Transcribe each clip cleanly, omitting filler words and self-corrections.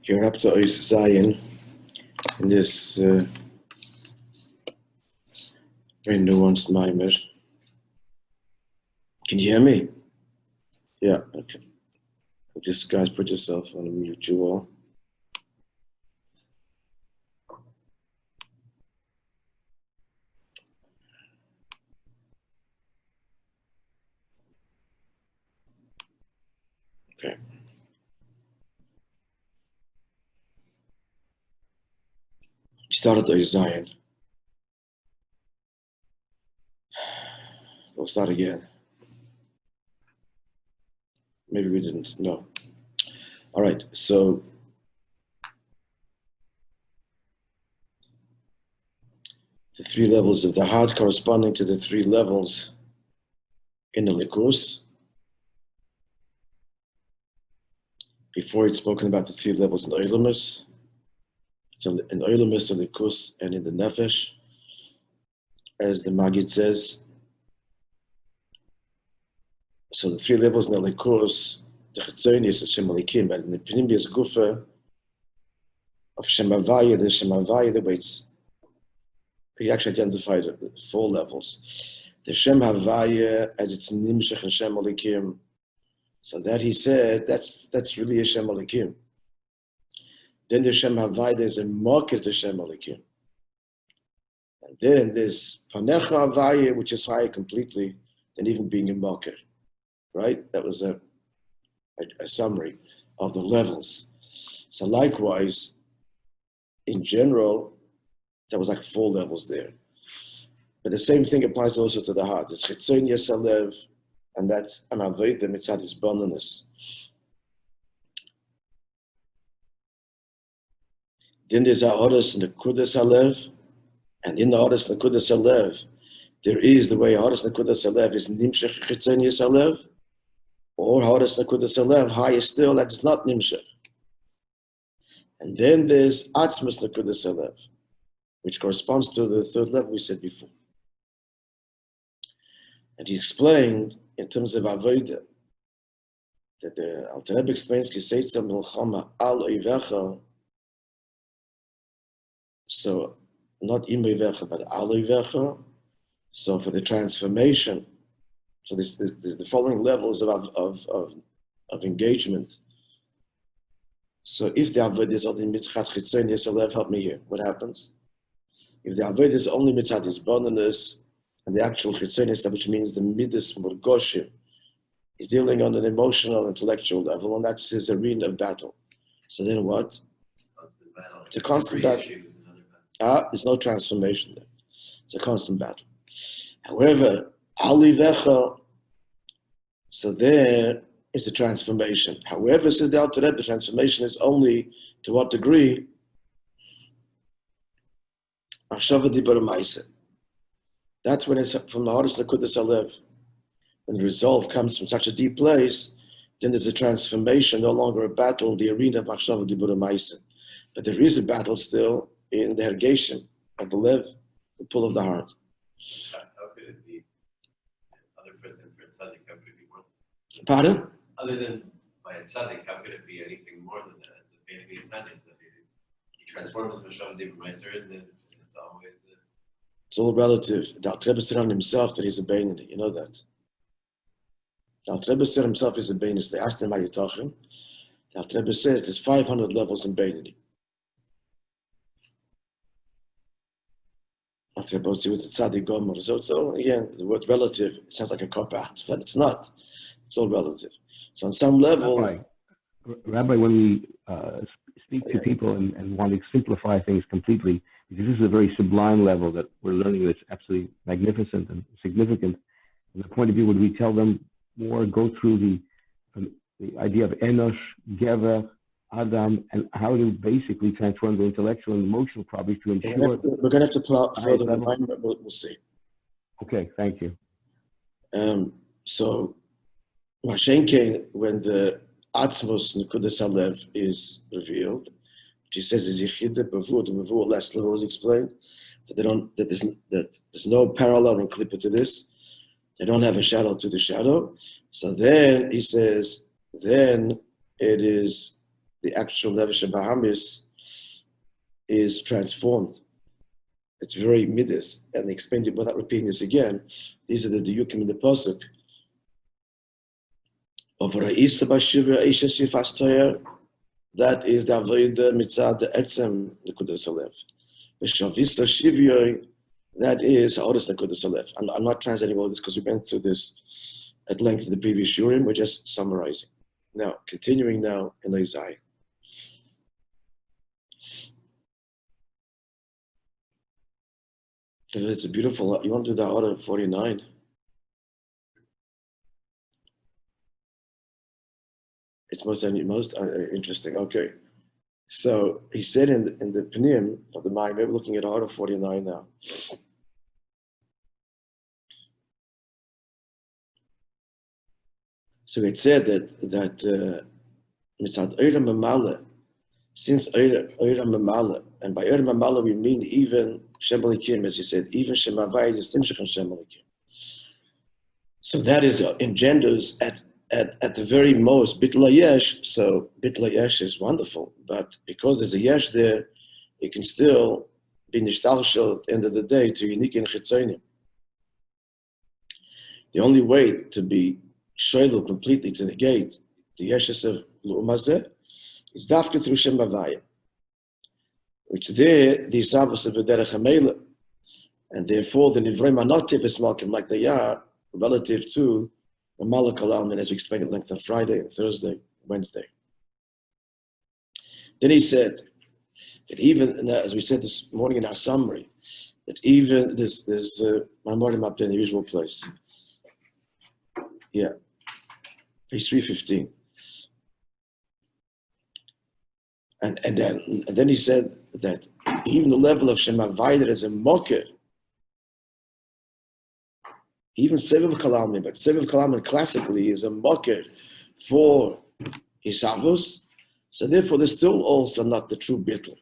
You're up to Ois Zion in this very nuanced maamer. Can you hear me? Yeah, okay. Just guys, put yourself on a mute, you all. Okay. Started Ois Zion. We'll start again. Maybe we didn't. No. All right. So the three levels of the heart corresponding to the three levels in the likus. Before it's spoken about the three levels in the oilamus. So in oilamus, the likus, and in the nefesh, as the Maggid says. So the three levels in the likus, the chitzonius is Shem Alikim, and in the Pnimius Gufa of Shem Havaya, the Shem Havaya, the weights. He actually identified the four levels. The Shem Havaya as its Nimshach and Shem Alikim. So that he said, that's really a Shem Alikim. Then the Shem Havaya, there's a market to Shem Alikim. And then there's Panecha Havaya, which is higher completely than even being a market. Right? That was a summary of the levels. So likewise, in general, there was like four levels there. But the same thing applies also to the heart. There's Chitzon Yesalev, and that's an Avodah mitzad his bonus. Then there's Ahodas and the Kudas Alev, and in the Ahodas and the Kudas Alev, there is the way Ahodas and the Kudas Alev is Nimshech Chitzon Yesalev, or Horas Nakudas Alev, higher still, that is not Nimshach. And then there's Atzmus Nakudas Alev, which corresponds to the third level we said before. And he explained, in terms of Avodah, that the Alter Rebbe explains, Kiseitza Milchama Al Oivecha, so not Im Oivecha, but Al Oivecha, so for the transformation. So there's the following levels of engagement. So if the avodah is only mitzchat chitzon yesalev, help me here. What happens? If the avodah is only mitzchat hisbonenus, and the actual chitzon yesalev, which means the midas murgoshim, is dealing on an emotional, intellectual level, and that's his arena of battle. So then what? It's a constant battle. There's no transformation there. It's a constant battle. However, Alivecha, so there is a transformation. However, says the Alter Rebbe, the transformation is only to what degree? Machshava dibur ma'aseh. That's when it's from the hardest Nakudas Alev. When the resolve comes from such a deep place, then there's a transformation, no longer a battle in the arena of Machshava dibur ma'aseh. But there is a battle still in the hergation of the lev, the pull of the heart. Pardon? Other than by a tzaddik, how could it be anything more than that? It's a baby of tzaddik. He transforms the Hashem Dibur Meiser, and it's always. It's all relative. The Alter Rebbe said on himself that he's a Beinoni. You know that. The Alter Rebbe said himself he's a Beinoni. They asked him how you talking. The Alter Rebbe says there's 500 levels in Beinoni. Alter Rebbe was a tzaddik gomer. So again, the word relative, it sounds like a cop out, but it's not. It's all relative. So on some level... Rabbi, when we speak to people and want to simplify things completely, because this is a very sublime level that we're learning that's absolutely magnificent and significant, from the point of view, would we tell them more, go through the idea of Enosh, Gever, Adam, and how to basically transform the intellectual and emotional problems to ensure... We're going to have to plow further in line, but we'll see. Okay, thank you. So... Mashenkein, when the Atzmos Nekudas Alev is revealed, which he says is Yichide Bavur, the Bavur last level was explained, that there's no parallel in Klippa to this. They don't have a shadow to the shadow. So then he says, then it is the actual Nefesh Bahamis is transformed. It's very midas, and they explained it without repeating this again. These are the diyukim in the pasuk of Ra'isa Bashivya Eishes Yifas. That is the avodah mitzad the etzem nekudas halev. V'shavisa shivya, that is ha'odas nekudas halev. I'm not translating all this because we went through this at length in the previous shurim. We're just summarizing. Now, continuing now in Isaiah. It's a beautiful. You want to do the order 49? It's most interesting. Okay, so he said in the Pnim of the Maimon, we're looking at order 49 now. So it said that mitzad Eira Mamala, since Eira Mamala, and by Eira Mamala we mean even Shem Elikim, as you said, even Shem Havai is distinction from Shem Elikim. So that is engenders at the very most bitla yesh. So bitla yesh is wonderful, but because there's a yesh there, it can still be nishtalshel at the end of the day to unique in chitzonim. The only way to be shoylu completely, to negate the yeshes of l'umazeh is dafka through Shem Havai, which there the isavos of b'derech hamela, and therefore the nivrei manotiv is malkim like they are relative to the malak alalmin, as we explained at length on Friday and Thursday, Wednesday. Then he said that even, as we said this morning in our summary, that even there's Mamorim up there in the usual place. Yeah, page 315. And then he said that even the level of Shem Havai is a mocker, even Seviv Kalalmin, but Seviv Kalalmin classically is a mocker for Isavos, so therefore there's still also not the true bittul.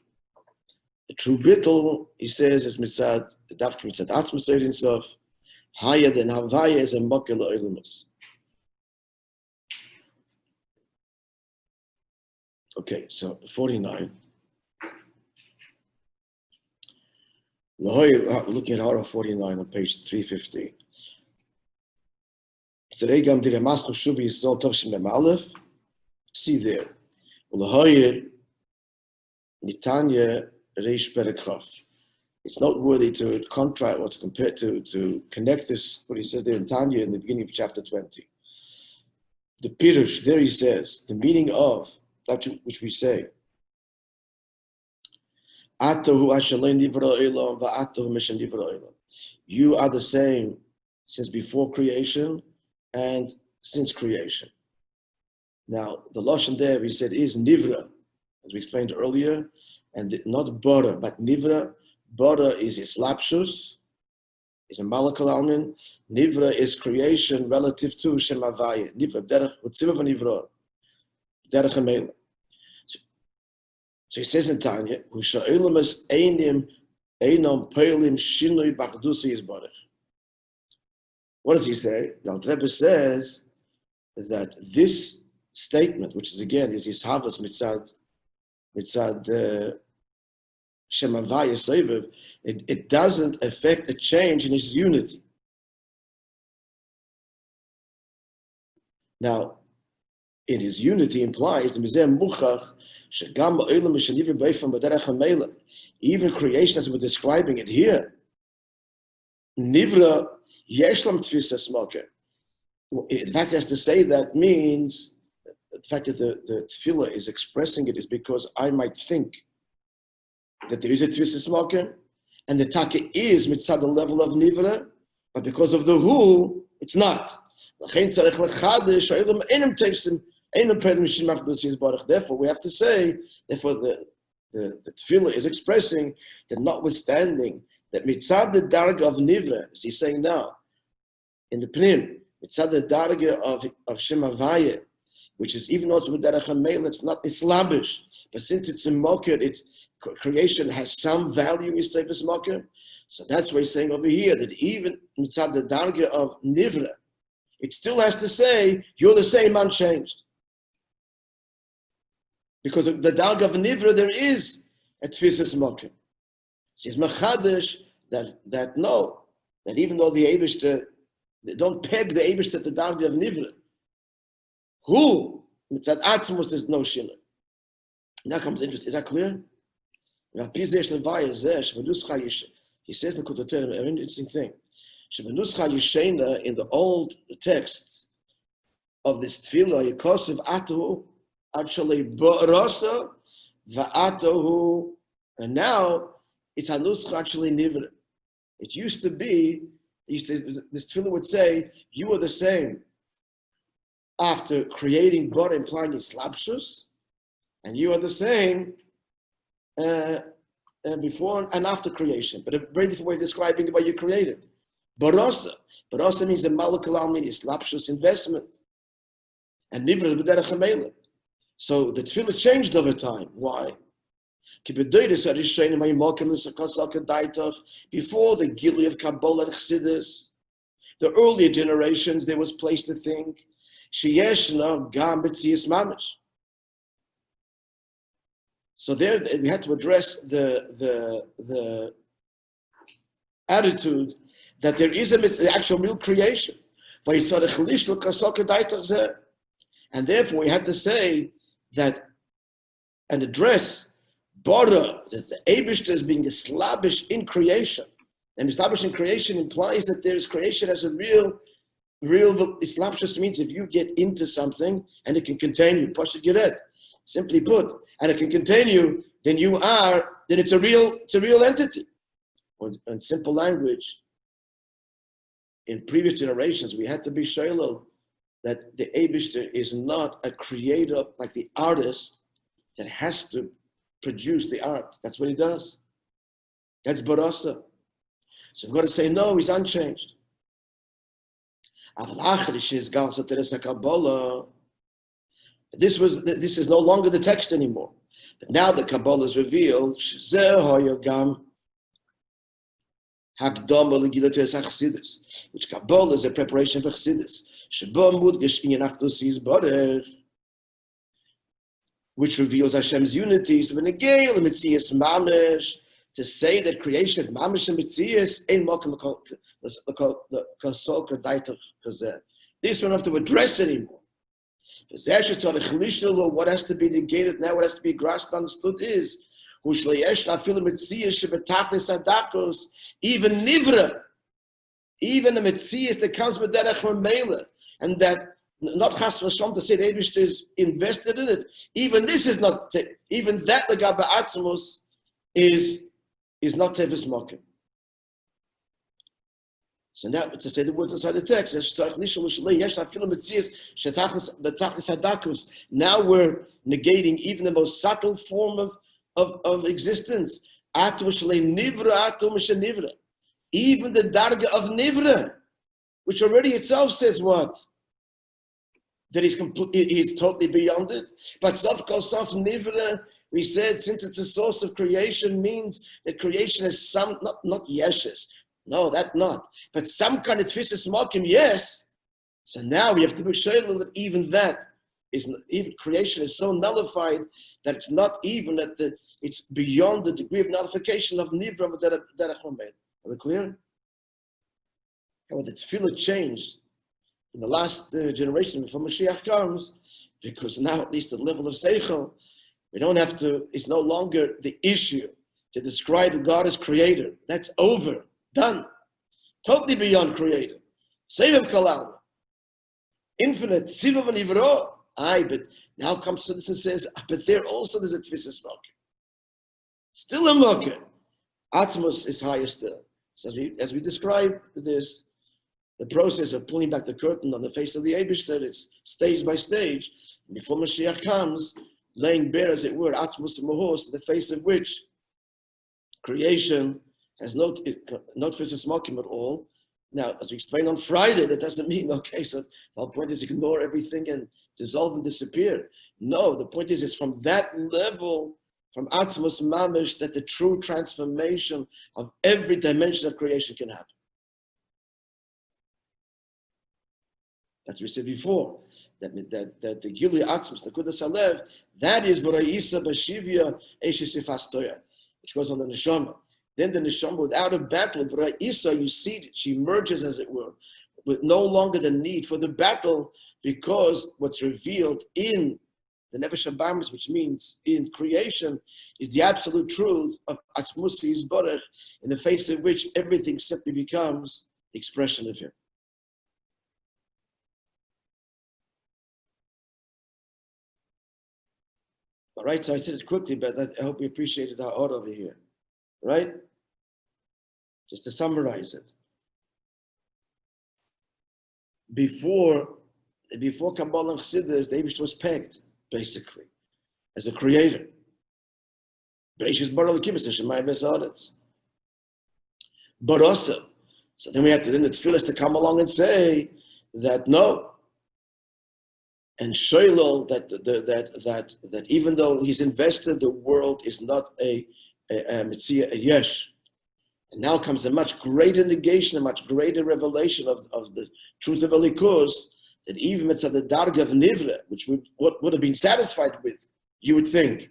The true bittul, he says, is mitzad, dafka mitzad atzmus ein sof, higher than Havaya is a mocker lo'ilimus. Okay, so 49. Looking at Hara 49 on page 350. See there. It's noteworthy to contrast or to compare to connect this, what he says there in Tanya in the beginning of chapter 20. The Pirush, there he says, the meaning of that which we say. You are the same since before creation and since creation. Now, the Lashon there, we said, is Nivra, as we explained earlier, and not Bora, but Nivra. Bora is Islapshus, is a Malakal Almin. Nivra is creation relative to Shem Havai. Nivra, Derech, Utziva Nivra, Derech HaMelech. So he says in Tanya, Husha'ilam es Einim, Einam Peilim Shinui Bachdusi is Borech. What does he say? The Alter Rebbe says that this statement, which is again is Yishavas mitzad Shem Havai Seviv, it doesn't affect a change in his unity. Now, in his unity implies the Mizeh Muchach even creation as we're describing it here. Nivra Yeshlam Tfisa Smoker. In fact, he has to say that means the fact that the tefillah is expressing it is because I might think that there is a Tfisa Smoker, and the taka is mitzad the level of Nivra, but because of the who, it's not. Therefore, we have to say, therefore, the tefillah is expressing that notwithstanding that mitzad the darga of Nivra, as he's saying now, in the Pnim, mitzad the darga of Shem Havai, which is even though it's Derech HaMelech, it's not Islabish, but since it's a mocker, creation has some value in Yisrael's mocker. So that's why he's saying over here that even mitzad the darga of Nivra, it still has to say you're the same, unchanged. Because of the Darga of Nivra, there is a Tfisas Mokim. So it's Machadish that no, that even though the Eibishter, they don't peg the Eibishter to the Darga of Nivra, who, Mitzad Atzmos, there's no Shina. Now comes interest. Is that clear? He says in the Kutoterim, an interesting thing. In the old texts of this tefillah, Yekosiv Atahu, actually Ba'rasa, Va'atahu, and now it's Hanuscha actually Nivra. It used to be, this tefillah would say, you are the same after creating Bar implying Islapshus, and you are the same before and after creation, but a very different way of describing what you created. Barasa. Barasa means a malakal almin, Islapshus investment. And Nivra is b'derech hamela. So the tefillah changed over time. Why? Before the Gili of Kabbalah and Chassidus, the earlier generations, there was place to think, Sheyeshna gam b'tzias mamish. So there we had to address the attitude that there is the actual real creation. And therefore we had to say that and address Bara, that the Eibishter is being established in creation. And established in creation implies that there is creation as a real Islapshus means if you get into something and it can continue, Pasha Giret, simply put, and it can continue, then it's a real entity. Or in simple language, in previous generations, we had to be Shailel that the Eibishter is not a creator like the artist that has to produce the art. That's what he does. That's Barasa. So we've got to say, no, he's unchanged. This is no longer the text anymore. But now the Kabbalah is revealed, which Kabbalah is a preparation for Chassidus, which reveals Hashem's unity. So when again, to say that creation is mamish and mitzias, ain't mokum this we don't have to address anymore. What has to be negated now, what has to be grasped, understood is even nivra, even a mitzias that comes with derech mamela, and that not chas v'sham to say the Eibishter is invested in it. Even this is not. Even that legaba atzmos is not tevis mokim. So now to say the words inside the text, now we're negating even the most subtle form of existence. Even the darga of nivra, which already itself says what? That he's totally beyond it. But sof nivra, we said, since it's a source of creation, means that creation is some, not yeshes. No, that not. But some kind of tfisas mokim, yes. So now we have to be sure that even creation is so nullified that it's not even it's beyond the degree of nullification of nivra of derech mamel. Are we clear? How the tefillah changed in the last generation before Mashiach comes, because now at least at the level of seichel, we don't have to. It's no longer the issue to describe God as creator. That's over. Done. Totally beyond creator. Sevav kalam. Infinite. Sivav and ivro. But now comes to this and says, but there also there's a tfisas mokim. Still a mokim. Atmos is higher still. So as we describe this, the process of pulling back the curtain on the face of the Eibishter, it's stage by stage. Before Mashiach comes, laying bare, as it were, Atmos Mohos, the face of which creation has no tfisas mokim at all. Now, as we explained on Friday, that doesn't mean, okay, so the whole point is ignore everything and dissolve and disappear. No, the point is it's from that level, from Atzmos Mamish, that the true transformation of every dimension of creation can happen. That's what we said before. that the Gili Atzmus, the Kudas Alev, that is V'ra'isa B'shivya Eshes Sifas Toya, which goes on the Neshama. Then the Neshama, without a battle, V'ra'isa, you see, she emerges, as it were, with no longer the need for the battle, because what's revealed in the Nefesh HaBamis, which means in creation, is the absolute truth of Atzmusi Yisborech, in the face of which everything simply becomes the expression of Him. All right, so I said it quickly, but I hope you appreciated our order over here. Right? Just to summarize it. Before Kabbalah and Chassidus, the Eibush was pegged, basically, as a creator. But also, so then we have to, then the tefillahs to come along and say that no, and Shoilo, that even though he's invested, the world is not a yesh. And now comes a much greater negation, a much greater revelation of the truth of Elikuz, that even it's at the darga of Nivra, which would have been satisfied with, you would think.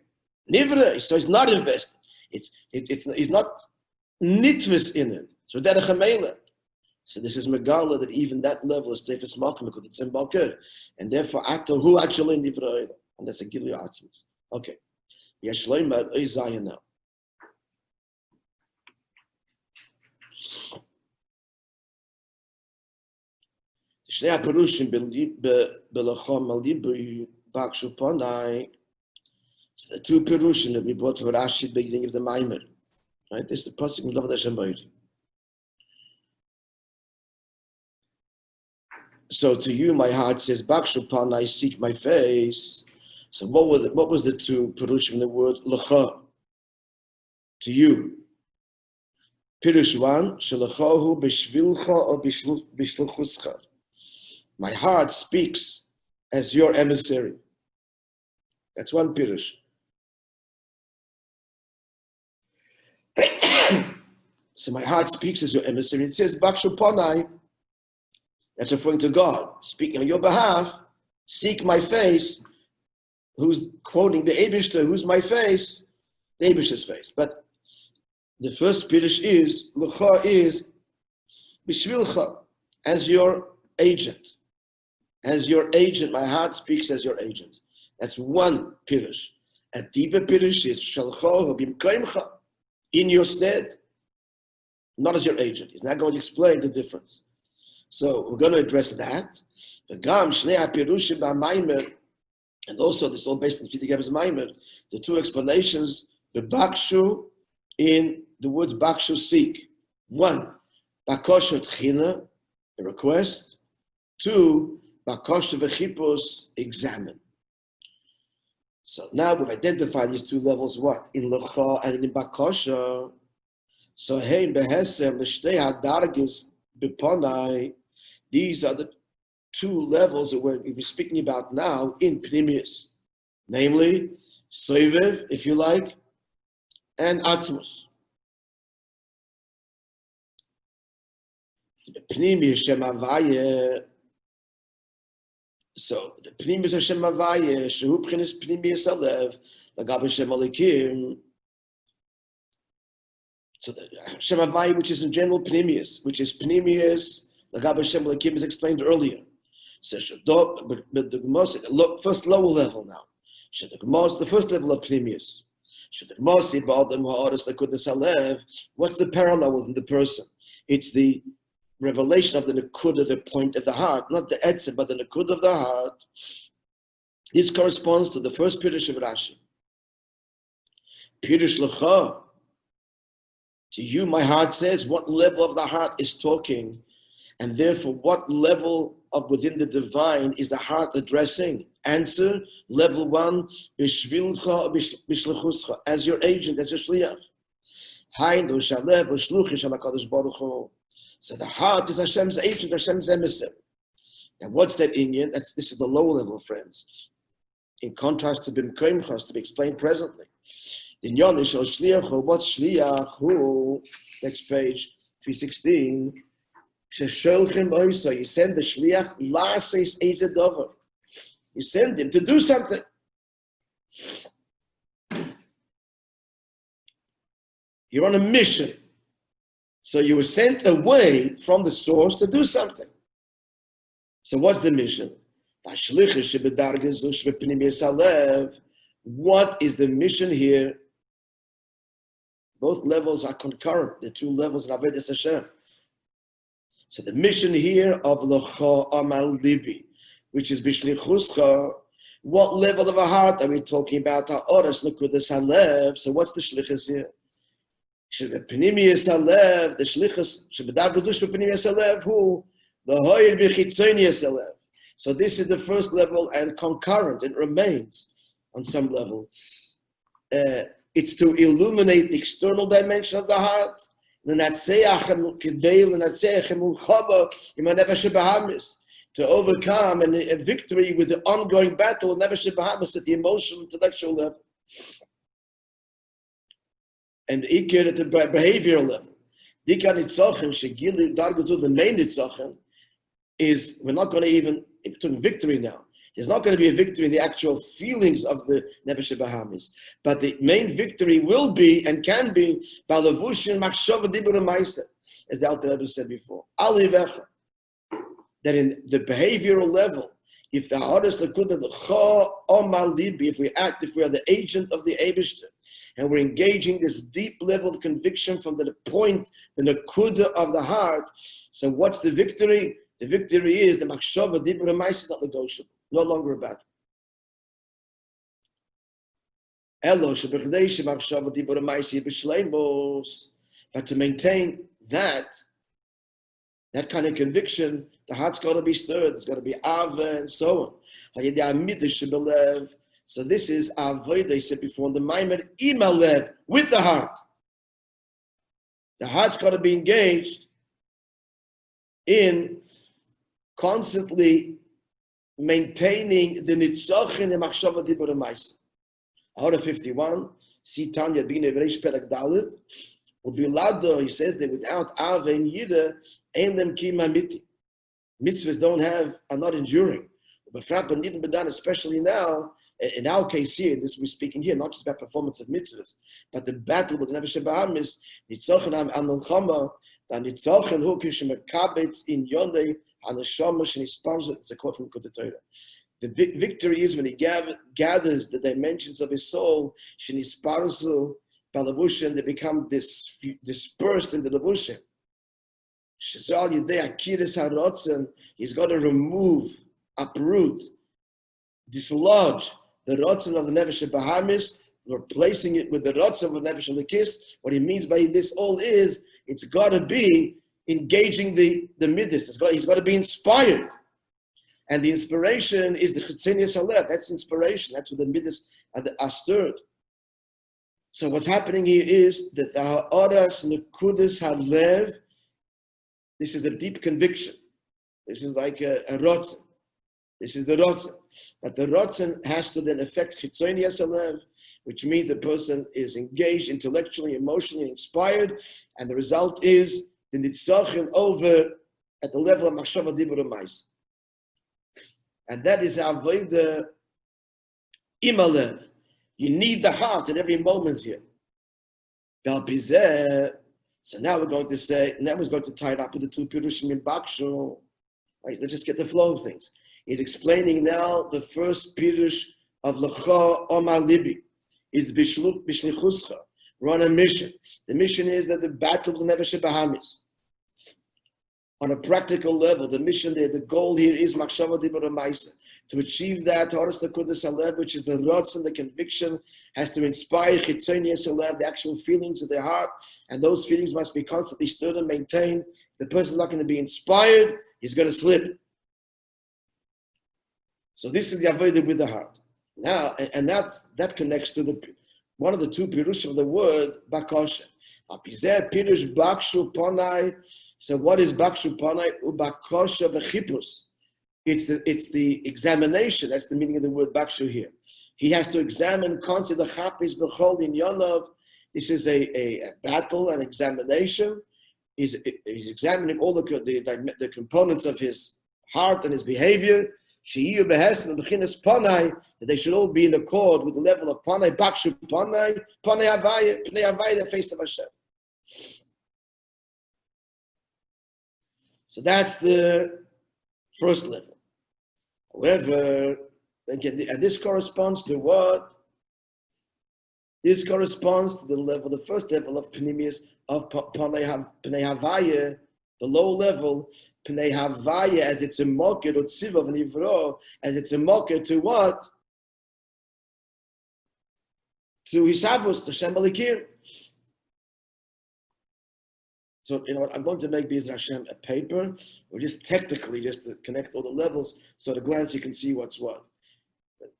Nivra, so he's not invested. He's not nitvis in it. So derech hamela. So this is Megala, that even that level is Tefes Malkum, because it's in Balker. And therefore, who actually Nivra, and that's a Gilui Atzmus. Okay. Yeshleimah Eizayah now. Shnei HaPerushim Belachom Libi Bakshu Ponai. The two Perushim that we brought for Rashi at the beginning of the Maimer. Right? This is the Pasuk of the Hashem. So to you, my heart says, Bakshu Ponai, seek my face. So what was the two Perushim in the word Lacha? To you. Perush one, Shelachahu Bishvilcha or Bishluchuscha. My heart speaks as your emissary. That's one pirush. So my heart speaks as your emissary. It says, Bakshu Ponai, that's referring to God, speaking on your behalf, seek my face. Who's quoting the Eibishter, who's my face? The Eibishter's face. But the first pirush is, L'cha is, Bishvilcha, as your agent. As your agent, my heart speaks as your agent. That's one pirush. A deeper pirush is Shalcho b'imkoimcha, in your stead, not as your agent. He's not going to explain the difference. So we're going to address that. The Gam Shnei HaPirushim b'Maimer, and also this is all based on Fidi Geb's Maimer. The two explanations, the Bakshu in the words Bakshu seek. One, Bakoshet China, a request. Two, Bakosha v'chipos, examine. So now we've identified these two levels, what? In L'cha and in Bakosha. So hey, behesem, l'shtei hadargis b'ponai, these are the two levels that we're speaking about now in Pnimius. Namely, Soivev, if you like, and Atzmus. The Pnimius Shem Havaya. So the Pnimius Hashem Havaya, Shehu P'chinis Pnimius Alev, Lagab Hashem Alikim. So the Hashem Havaya, which is in general Pnimius, which is Pnimius, Lagab Hashem Alikim, is explained earlier. So but the Gemara, first lower level now. The first level of Pnimius. What's the parallel within the person? It's the revelation of the Nakuda, the point of the heart, not the Etzem, but the Nakuda of the heart. This corresponds to the first Pirush of Rashi. Pirush L'cha. To you, my heart says, what level of the heart is talking, and therefore what level of within the divine is the heart addressing? Answer, level one, Bishvilcha Bishluchuscha, as your agent, as your shliach. Hainu Shalev Shluchish HaKadosh Baruch Hu. So the heart is Hashem's agent, Hashem's emissary. And what's that Indian? This is the lower level, friends. In contrast to Bimkoimchas, to be explained presently. The Yonish or Shliach, what's Shliach? Who? Next page, 316. You send the Shliach, La says Ezedover. You send him to do something. You're on a mission. So you were sent away from the source to do something. So what's the mission? What is the mission here? Both levels are concurrent, the two levels of Avodas Hashem. So the mission here of L'cha Omar Libi, which is B'shlichuscha, what level of a heart are we talking about? Ha'oras L'kudas Halev. So what's the shlichus here? Shebepnimiyas Halev, the shlichus, Shebedarguz Shebepnimiyas Halev, who? The Hoyer B'chitzonius Halev. So this is the first level and concurrent, it remains on some level. It's to illuminate the external dimension of the heart. To overcome and a victory with the ongoing battle at the emotional, intellectual level. And ikir at the behavioral level. The main nitzochem is, we're not going to even, if we're talking victory now, there's not going to be a victory in the actual feelings of the Nefesh Bahamis. But the main victory will be and can be by Levushin Machshava Dibur Ma'aseh, as the Alter Rebbe said before. Alivecha. That in the behavioral level, if the hardest Lakuda, the Cha Omar Libi, if we act, if we are the agent of the Eibishter, and we're engaging this deep level of conviction from the point, the Nakuda of the heart, so what's the victory? The victory is the Machshava Dibur Ma'aseh, not negotiable. No longer a battle. But to maintain that kind of conviction, the heart's got to be stirred. There's got to be ava and so on. So this is avodah, I said before, in the Maimer imalev, with the heart. The heart's got to be engaged in constantly maintaining the nitzochin and machshava dibur ma'aseh. Ahora 51, see Tanya Bina Vreish Perek Dalet, Ubilado, he says that without Ava and Yida, Ein Lem Kima Miti. Mitzvahs are not enduring. But Frappa Nidin Bedan, especially now, in our case here, this we're speaking here, not just about performance of mitzvahs, but the battle with the Nefesh Bahamis, nitzochin am Melchama, the nitzochin hu kishemekabetz in Yonei, it's a quote from Torah. The victory is when he gathers the dimensions of his soul, they become dispersed in the levushim. He's got to remove, uproot, dislodge the rotzen of the Nefesh Bahamis, replacing it with the rotzen of the Nefesh Lekis. What he means by this all is, it's got to be engaging the midas. He's got to be inspired. And the inspiration is the Chitzenius Halev. That's inspiration. That's what the midas are stirred. So what's happening here is that the Ha'oras Nekudas Halev, this is a deep conviction. This is like a rotzen. This is the rotzen. But the rotzen has to then affect Chitzenius Halev, which means the person is engaged intellectually, emotionally, inspired, and the result is the nitzochin over at the level of machshava dibur ma'aseh. And that is avodah imalev. You need the heart at every moment here. So now we're going to say, now we're going to tie it up with the two pirushim in Bakshu. Right, let's just get the flow of things. He's explaining now the first pirush of L'cha Omar Libi. It's bishlichuscha. We're on a mission. The mission is that the battle of the Nefesh Bahamis. On a practical level, the mission there, the goal here is machshava dibur ma'aseh. To achieve that, Horas Nekudas Halev, which is the rotz and the conviction, has to inspire Chitzonius Halev, the actual feelings of their heart, and those feelings must be constantly stirred and maintained. The person is not going to be inspired, he's going to slip. So this is the avodah with the heart. Now, and that connects to one of the two pirush of the word bakosha. Apizeh pirush bakshu ponai. So what is bakshu ponai? Ubakosha v'chipus. It's the examination. That's the meaning of the word bakshu here. He has to examine constantly the chapis b'chol in yonov. This is a battle, an examination. He's examining all the components of his heart and his behavior. that they should all be in accord with the level of panai, bakshu panai, panai havaya, the face of Hashem. So that's the first level. However, again, and this corresponds to what? This corresponds to the level, the first level of Pnimius, of Panei Havaya, the low level, Panei Havaya, as it's a mocker, or Tzivav and Ivro, as it's a mocker to what? To Hisavus, to Shem Alikim. So, you know what, I'm going to make Be'ez Hashem a paper, or just technically, just to connect all the levels, so at a glance you can see what's what. But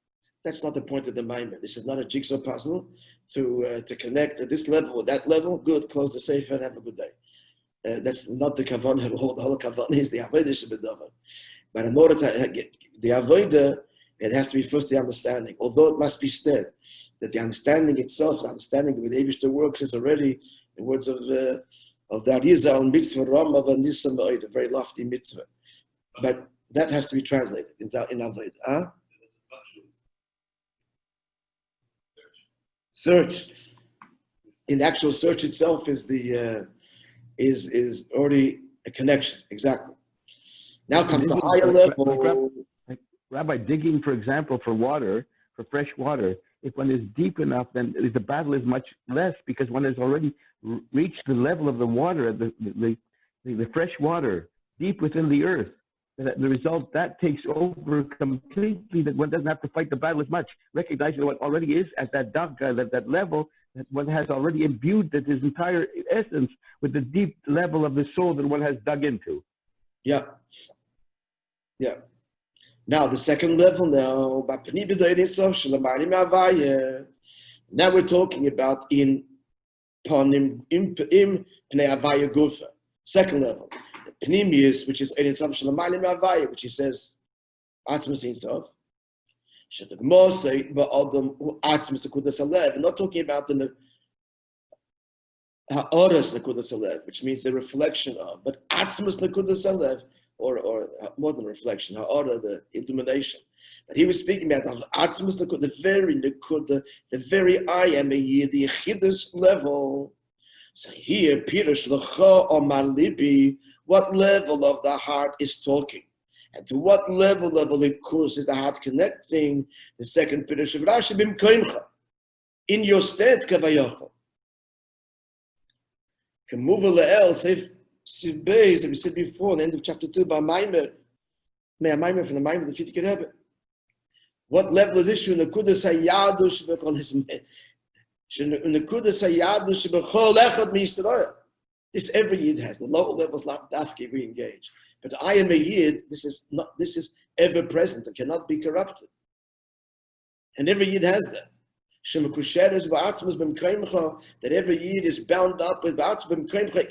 that's not the point of the Maimer. This is not a jigsaw puzzle to connect at this level with that level. Good, close the sefer and have a good day. That's not the kavanah. The whole kavanah is the avodah shebedavar. But in order to get the avodah, it has to be first the understanding. Although it must be said that the understanding itself, the understanding the way the Eibishter works, is already the words of the Arizal mitzvah Rambam and Nisam a very lofty mitzvah. But that has to be translated in avodah. Huh? Search. In the actual search itself is the is already a connection. Exactly. Now comes the higher level. Rabbi, digging, for example, for water, for fresh water, if one is deep enough, then the battle is much less because one has already reached the level of the water, the fresh water, deep within the earth. And the result, that takes over completely, that one doesn't have to fight the battle as much, recognizing what already is at that darka, that level, that one has already imbued that his entire essence with the deep level of the soul that one has dug into. Yeah. Yeah. Now, the second level now, now we're talking about in Pnei Havaya Gufa. Second level. The Pnimius, which is Ein Sof Shalamalim Havaya, which he says, Atzmas Ein Sof. We're not talking about the Ha'oras Nekudas Alev, which means the reflection of, but Atzmas Nekudas Alev, or more than reflection, ha'ara, the illumination. But he was speaking about the very nekuda, the very I am a year, the Yechidus level. So here, Pirush L'cha Omar Libi, what level of the heart is talking? And to what level of Likus is the heart connecting? The second Pirush of Rashi Bim Koimcha, in your stead, Kavayocha. Kemuva Le'el, say, as we said before, in the end of chapter 2, by Maimer, from the Maimer, the Fitik Rebbe. What level is this? Nekudas hayadush b'kol his nekudas hayadush b'kol echad miYisrael. This every yid has. The lower levels, dafki, we engage. But I am a yid. This is ever present and cannot be corrupted. And every yid has that. That every yid is bound up with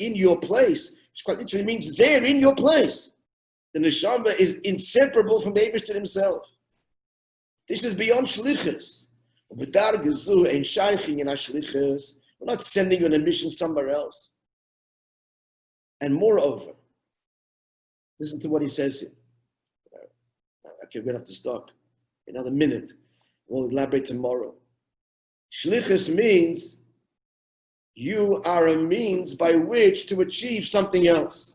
in your place, which quite literally means there in your place. The neshama is inseparable from the Eibishter himself. This is beyond shlichus. We're not sending you on a mission somewhere else. And moreover, listen to what he says here. Okay, we're going to have to stop. Another minute. We'll elaborate tomorrow. Shlichus means you are a means by which to achieve something else.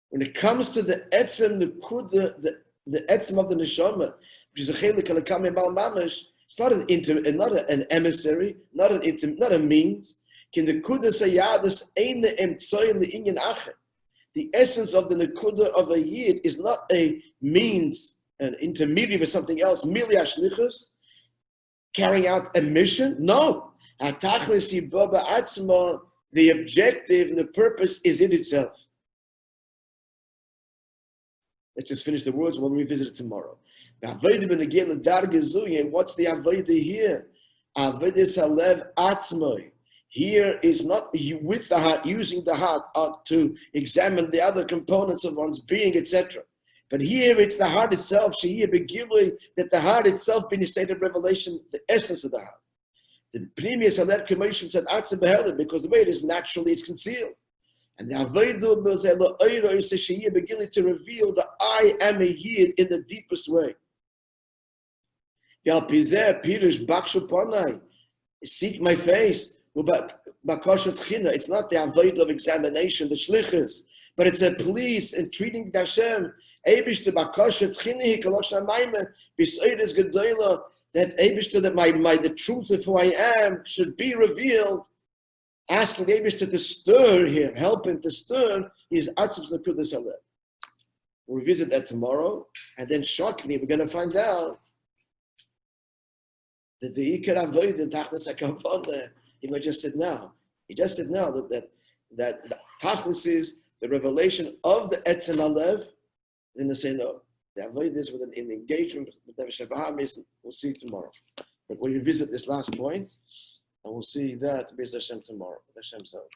When it comes to the etzem, the etzem of the neshama, which is a chelik alakam bal mamash, it's not an emissary, not a means. The essence of the nekuda of a yid is not a means, an intermediary for something else. Merely ashlichus, carrying out a mission. No, the objective and the purpose is in itself. Let's just finish the words. We'll revisit it tomorrow. What's the avodah here? Avodah salev atzmoi. Here is not with the heart, using the heart to examine the other components of one's being, etc. But here it's the heart itself, that the heart itself being a state of revelation, the essence of the heart. The previous alef commotion said because the way it is naturally, it's concealed. And the Avodah is beginning to reveal that I am a Yid in the deepest way. Seek my face. It's not the avoid of examination, the shlichus, but it's a please in treating the Hashem. That the truth of who I am should be revealed. Asking the Eibishter to stir him, helping to stir his atzmus nekudas halev. We'll revisit that tomorrow, and then shortly we're going to find out that the Ikar Avoid in Tachlis HaKavana, he just said now. He just said now that the Tachlis is the revelation of the Etzem Alev. Then they say no. The Avoid is with an engagement with the Shabbat. We'll see tomorrow. But we'll revisit this last point, and we'll see that Bez Hashem tomorrow. Hashem said.